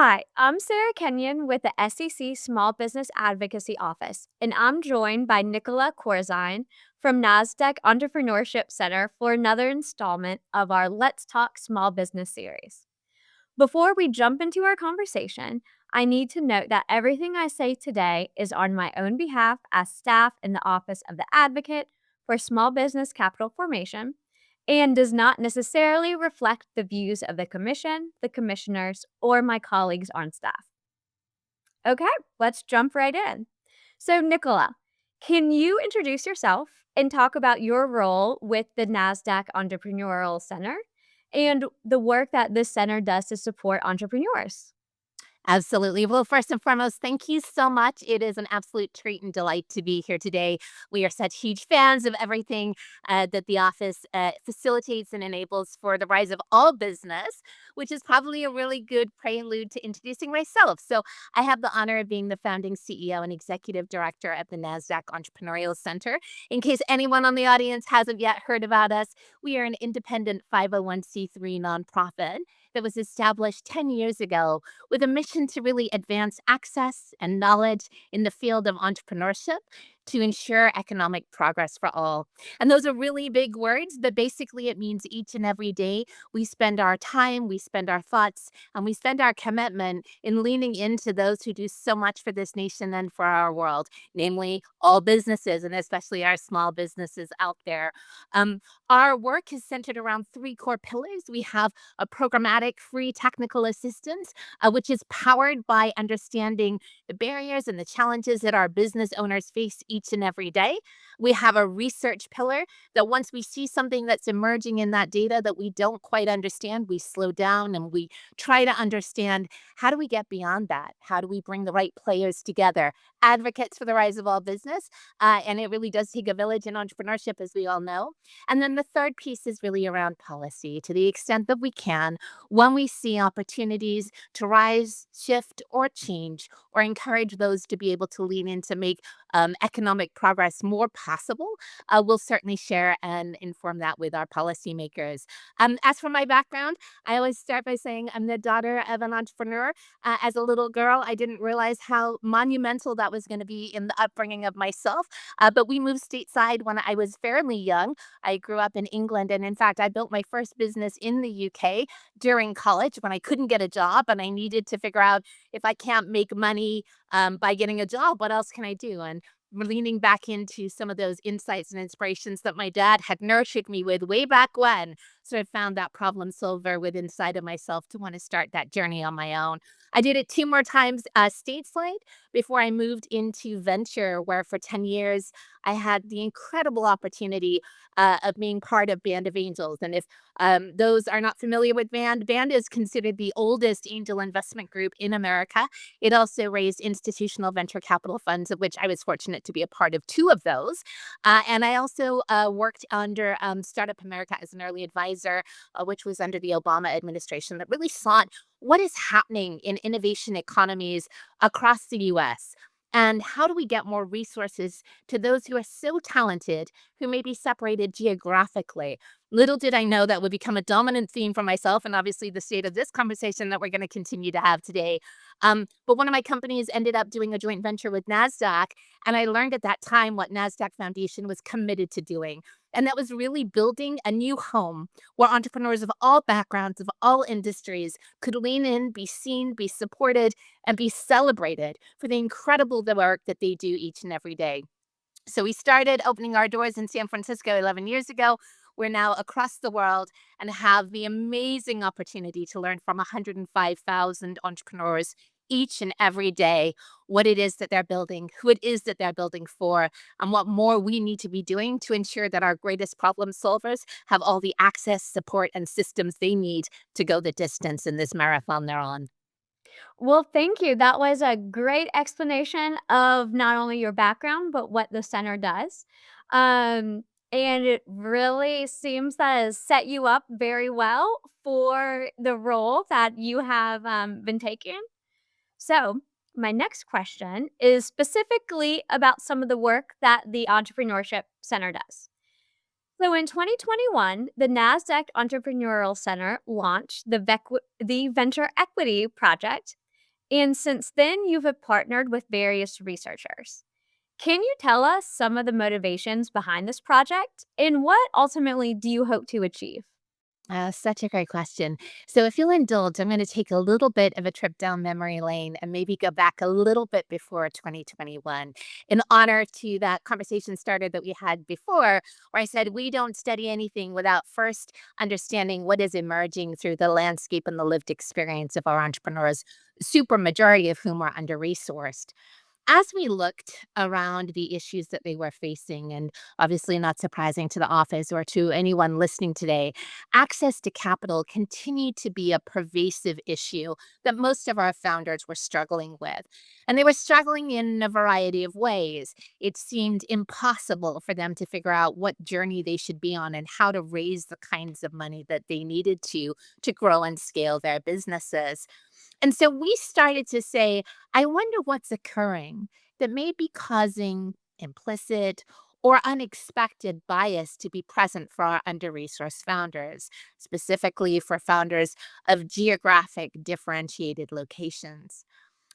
Hi, I'm Sarah Kenyon with the SEC Small Business Advocacy Office, and I'm joined by Nicola Corzine from NASDAQ Entrepreneurship Center for another installment of our Let's Talk Small Business series. Before we jump into our conversation, I need to note that everything I say today is on my own behalf as staff in the Office of the Advocate for Small Business Capital Formation and does not necessarily reflect the views of the Commission, the Commissioners, or my colleagues on staff. Okay, let's jump right in. So, Nicola, can you introduce yourself and talk about your role with the NASDAQ Entrepreneurial Center and the work that this center does to support entrepreneurs? Absolutely. Well, first and foremost, thank you so much. It is an absolute treat and delight to be here today. We are such huge fans of everything that the office facilitates and enables for the rise of all business, which is probably a really good prelude to introducing myself. So, I have the honor of being the founding CEO and executive director at the NASDAQ Entrepreneurial Center. In case anyone on the audience hasn't yet heard about us, we are an independent 501c3 nonprofit that was established 10 years ago with a mission to really advance access and knowledge in the field of entrepreneurship to ensure economic progress for all. And those are really big words, but basically it means each and every day we spend our time, we spend our thoughts, and we spend our commitment in leaning into those who do so much for this nation and for our world, namely all businesses and especially our small businesses out there. Um, our work is centered around three core pillars. We have a programmatic free technical assistance, which is powered by understanding the barriers and the challenges that our business owners face each and every day. We have a research pillar that once we see something that's emerging in that data that we don't quite understand, we slow down and we try to understand how do we get beyond that? How do we bring the right players together? Advocates for the rise of all business. And it really does take a village in entrepreneurship, as we all know. And then the third piece is really around policy to the extent that we can when we see opportunities to rise, shift, or change, or encourage those to be able to lean in to make economic progress more possible, we'll certainly share and inform that with our policymakers. As for my background, I always start by saying I'm the daughter of an entrepreneur. As a little girl, I didn't realize how monumental that was going to be in the upbringing of myself. But we moved stateside when I was fairly young. I grew up in England, and in fact, I built my first business in the UK during college when I couldn't get a job and I needed to figure out if I can't make money by getting a job, what else can I do? And leaning back into some of those insights and inspirations that my dad had nurtured me with way back when. So I found that problem solver within inside of myself to want to start that journey on my own. I did it two more times stateside before I moved into venture, where for 10 years I had the incredible opportunity of being part of Band of Angels. And if those are not familiar with Band is considered the oldest angel investment group in America. It also raised institutional venture capital funds, of which I was fortunate to be a part of two of those. And I also worked under Startup America as an early advisor, which was under the Obama administration, that really sought what is happening in innovation economies across the US. And how do we get more resources to those who are so talented, who may be separated geographically? Little did I know that would become a dominant theme for myself, and obviously the state of this conversation that we're going to continue to have today. But one of my companies ended up doing a joint venture with NASDAQ, and I learned at that time what NASDAQ Foundation was committed to doing. And that was really building a new home where entrepreneurs of all backgrounds, of all industries, could lean in, be seen, be supported, and be celebrated for the incredible work that they do each and every day. So we started opening our doors in San Francisco 11 years ago. We're now across the world and have the amazing opportunity to learn from 105,000 entrepreneurs each and every day what it is that they're building, who it is that they're building for, and what more we need to be doing to ensure that our greatest problem solvers have all the access, support, and systems they need to go the distance in this marathon they're on. Well, thank you. That was a great explanation of not only your background, but what the center does. Um, and it really seems that has set you up very well for the role that you have been taking. So, my next question is specifically about some of the work that the Entrepreneurship Center does. So, in 2021, the NASDAQ Entrepreneurial Center launched the Venture Equity Project, And since then, you have partnered with various researchers. Can you tell us some of the motivations behind this project and what ultimately do you hope to achieve? Such a great question. So, if you'll indulge, I'm going to take a little bit of a trip down memory lane and maybe go back a little bit before 2021 in honor to that conversation starter that we had before, where I said we don't study anything without first understanding what is emerging through the landscape and the lived experience of our entrepreneurs, super majority of whom are under resourced. As we looked around the issues that they were facing, and obviously not surprising to the office or to anyone listening today, access to capital continued to be a pervasive issue that most of our founders were struggling with. And they were struggling in a variety of ways. It seemed impossible for them to figure out what journey they should be on and how to raise the kinds of money that they needed to grow and scale their businesses. And so we started to say, I wonder what's occurring that may be causing implicit or unexpected bias to be present for our under resourced founders, specifically for founders of geographic differentiated locations.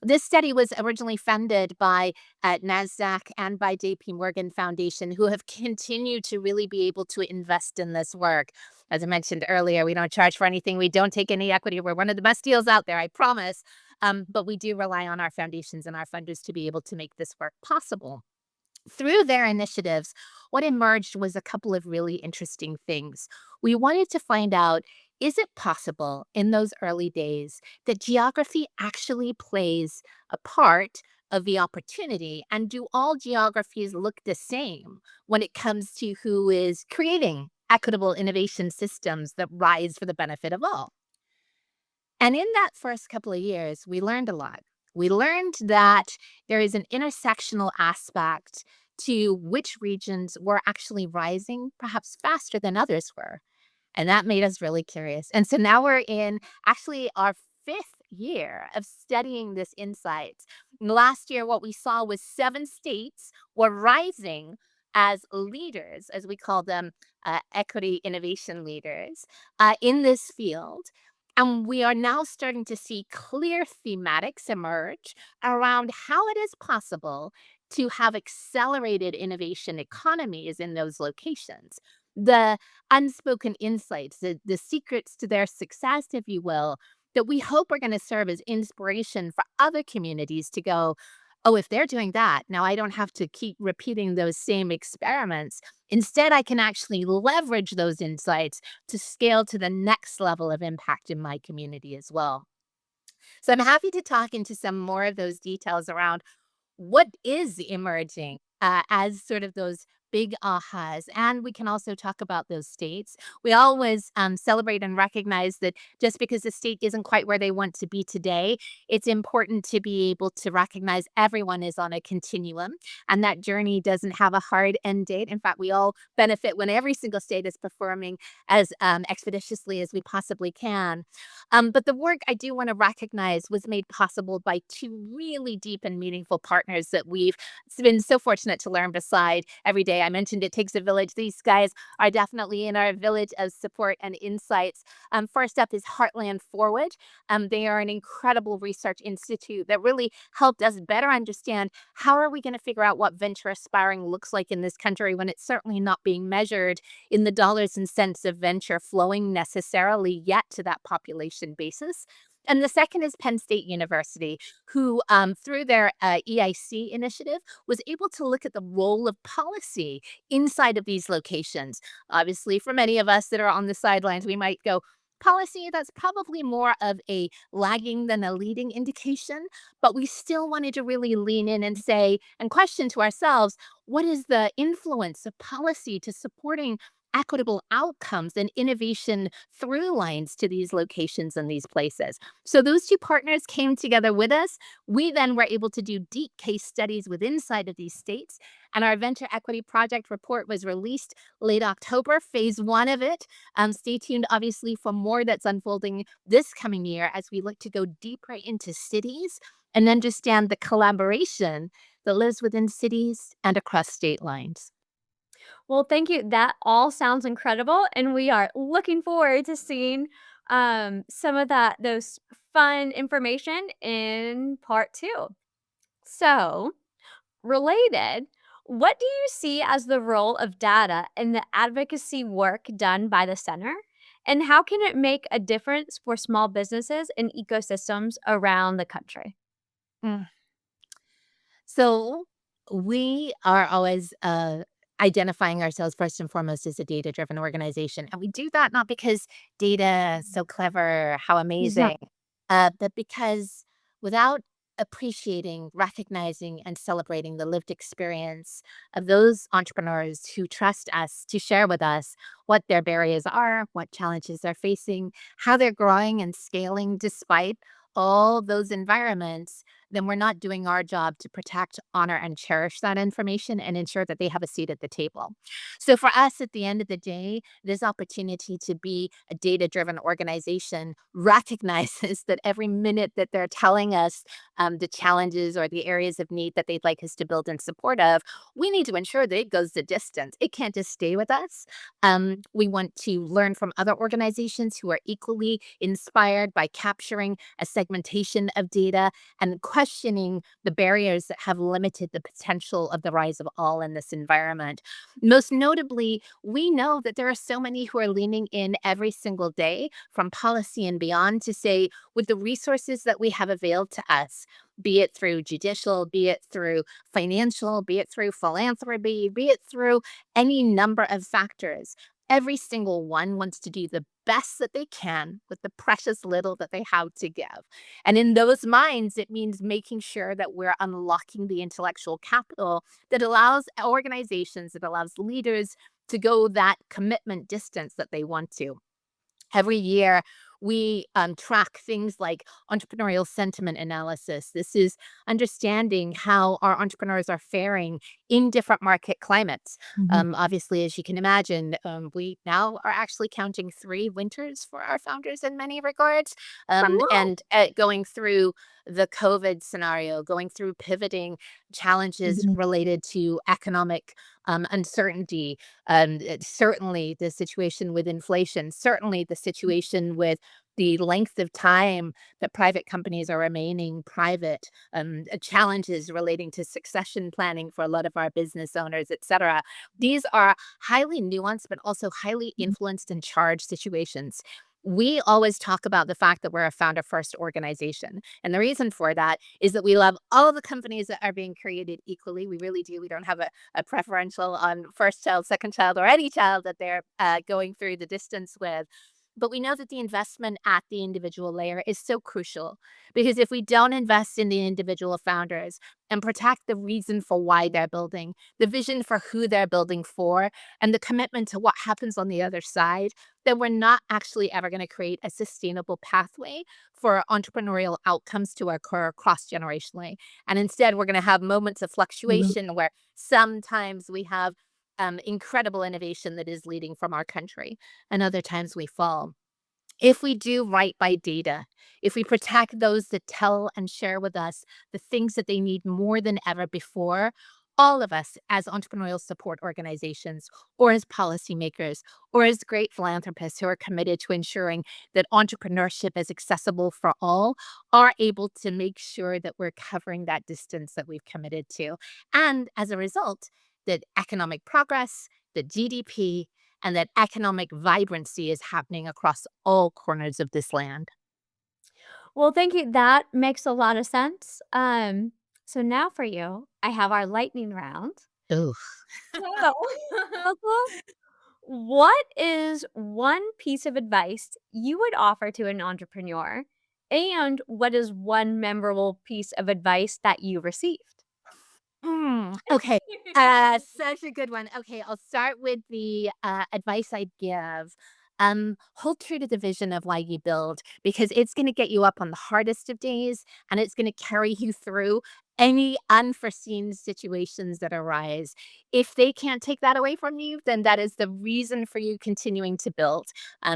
This study was originally funded by NASDAQ and by JP Morgan Foundation, who have continued to really be able to invest in this work. As I mentioned earlier, we don't charge for anything. We don't take any equity. We're one of the best deals out there, I promise. But we do rely on our foundations and our funders to be able to make this work possible. Through their initiatives, what emerged was a couple of really interesting things. We wanted to find out, is it possible in those early days that geography actually plays a part of the opportunity? And do all geographies look the same when it comes to who is creating equitable innovation systems that rise for the benefit of all? And in that first couple of years, we learned a lot. We learned that there is an intersectional aspect to which regions were actually rising perhaps faster than others were. And that made us really curious. And so now we're in actually our fifth year of studying this insight. Last year, what we saw was 7 states were rising as leaders, as we call them, equity innovation leaders in this field. And we are now starting to see clear thematics emerge around how it is possible to have accelerated innovation economies in those locations. The unspoken insights, the secrets to their success, if you will, that we hope are going to serve as inspiration for other communities to go, oh, if they're doing that, now I don't have to keep repeating those same experiments. Instead, I can actually leverage those insights to scale to the next level of impact in my community as well. So I'm happy to talk into some more of those details around what is emerging as sort of those big ahas. And we can also talk about those states. We always celebrate and recognize that just because the state isn't quite where they want to be today, it's important to be able to recognize everyone is on a continuum and that journey doesn't have a hard end date. In fact, we all benefit when every single state is performing as expeditiously as we possibly can. But the work I do want to recognize was made possible by two really deep and meaningful partners that we've been so fortunate to learn beside every day. I mentioned it takes a village. These guys are definitely in our village of support and insights. First up is Heartland Forward. They are an incredible research institute that really helped us better understand how are we going to figure out what venture aspiring looks like in this country when it's certainly not being measured in the dollars and cents of venture flowing necessarily yet to that population basis. And the second is Penn State University, who, through their EIC initiative, was able to look at the role of policy inside of these locations. Obviously, for many of us that are on the sidelines, we might go, policy, that's probably more of a lagging than a leading indication. But we still wanted to really lean in and say, and question to ourselves, what is the influence of policy to supporting equitable outcomes and innovation through lines to these locations and these places? So those two partners came together with us. We then were able to do deep case studies with inside of these states. And our venture equity project report was released late October, phase one of it. Stay tuned, obviously, for more that's unfolding this coming year as we look to go deeper into cities and understand the collaboration that lives within cities and across state lines. Well, thank you. That all sounds incredible, and we are looking forward to seeing some of those fun information in part two. So, related, what do you see as the role of data in the advocacy work done by the center? And how can it make a difference for small businesses and ecosystems around the country? Mm. So we are always identifying ourselves first and foremost as a data driven organization. And we do that not because data is so clever, how Yeah. amazing, but because without appreciating, recognizing, and celebrating the lived experience of those entrepreneurs who trust us to share with us what their barriers are, what challenges they're facing, how they're growing and scaling despite all those environments, then we're not doing our job to protect, honor, and cherish that information and ensure that they have a seat at the table. So for us, at the end of the day, this opportunity to be a data-driven organization recognizes that every minute that they're telling us the challenges or the areas of need that they'd like us to build in support of, we need to ensure that it goes the distance. It can't just stay with us. We want to learn from other organizations who are equally inspired by capturing a segmentation of data and questioning the barriers that have limited the potential of the rise of all in this environment. Most notably, we know that there are so many who are leaning in every single day from policy and beyond to say, with the resources that we have availed to us, be it through judicial, be it through financial, be it through philanthropy, be it through any number of factors, every single one wants to do the best that they can with the precious little that they have to give. And in those minds, it means making sure that we're unlocking the intellectual capital that allows organizations, that allows leaders to go that commitment distance that they want to. Every year, we track things like entrepreneurial sentiment analysis. This is understanding how our entrepreneurs are faring in different market climates. Mhm. Obviously, as you can imagine, we now are actually counting 3 winters for our founders in many regards, Wow. and going through the COVID scenario, going through pivoting challenges Mhm. related to economic uncertainty, certainly the situation with inflation, certainly the situation with the length of time that private companies are remaining private, challenges relating to succession planning for a lot of our business owners, et cetera. These are highly nuanced, but also highly Mhm. influenced and charged situations. We always talk about the fact that we're a founder first organization. And the reason for that is that we love all of the companies that are being created equally. We really do. We don't have a preferential on first child, second child, or any child that they're going through the distance with. But we know that the investment at the individual layer is so crucial because if we don't invest in the individual founders and protect the reason for why they're building, the vision for who they're building for, and the commitment to what happens on the other side, then we're not actually ever going to create a sustainable pathway for entrepreneurial outcomes to occur cross generationally. And instead, we're going to have moments of Mhm. fluctuation where sometimes we have incredible innovation that is leading from our country, and other times we fall. If we do right by data, if we protect those that tell and share with us the things that they need more than ever before, all of us as entrepreneurial support organizations, or as policymakers, or as great philanthropists who are committed to ensuring that entrepreneurship is accessible for all, are able to make sure that we're covering that distance that we've committed to. And as a result, that economic progress, the GDP, and that economic vibrancy is happening across all corners of this land. Well, thank you. That makes a lot of sense. So now for you, I have our lightning round. Ooh. So, what is one piece of advice you would offer to an entrepreneur? And what is one memorable piece of advice that you received? Okay. Such a good one. Okay, I'll start with the advice I'd give. Hold true to the vision of why you build because it's going to get you up on the hardest of days and it's going to carry you through any unforeseen situations that arise. If they can't take that away from you, then that is the reason for you continuing to build,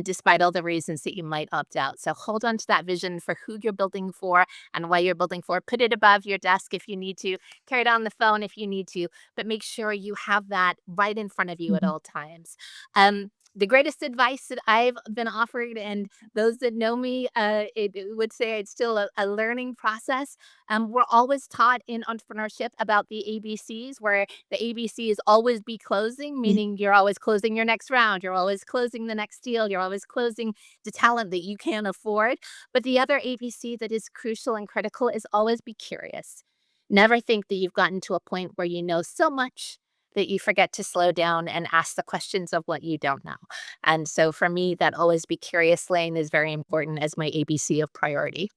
despite all the reasons that you might opt out. So hold on to that vision for who you're building for and why you're building for. Put it above your desk if you need to, carry it on the phone if you need to, but make sure you have that right in front of you at Mhm. all times. Um, the greatest advice that I've been offered, and those that know me, it would say it's still a learning process. We're always taught in entrepreneurship about the ABCs, where the ABC is always be closing, meaning you're always closing your next round, you're always closing the next deal, you're always closing the talent that you can't afford. But the other ABC that is crucial and critical is always be curious. Never think that you've gotten to a point where you know so much that you forget to slow down and ask the questions of what you don't know. And so for me, that always be curious lane is very important as my ABC of priority.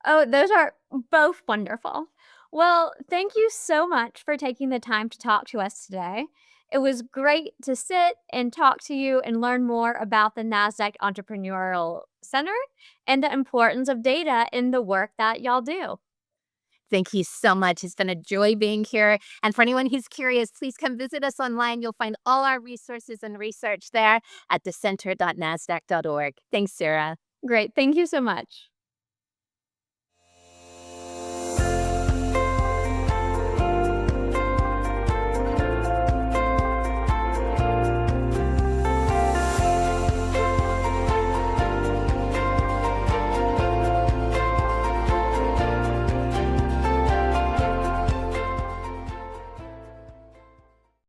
Oh, those are both wonderful. Well, thank you so much for taking the time to talk to us today. It was great to sit and talk to you and learn more about the NASDAQ Entrepreneurial Center and the importance of data in the work that y'all do. Thank you so much. It's been a joy being here. And for anyone who's curious, please come visit us online. You'll find all our resources and research there at thecenter.nasdaq.org. Thanks, Sarah. Great. Thank you so much.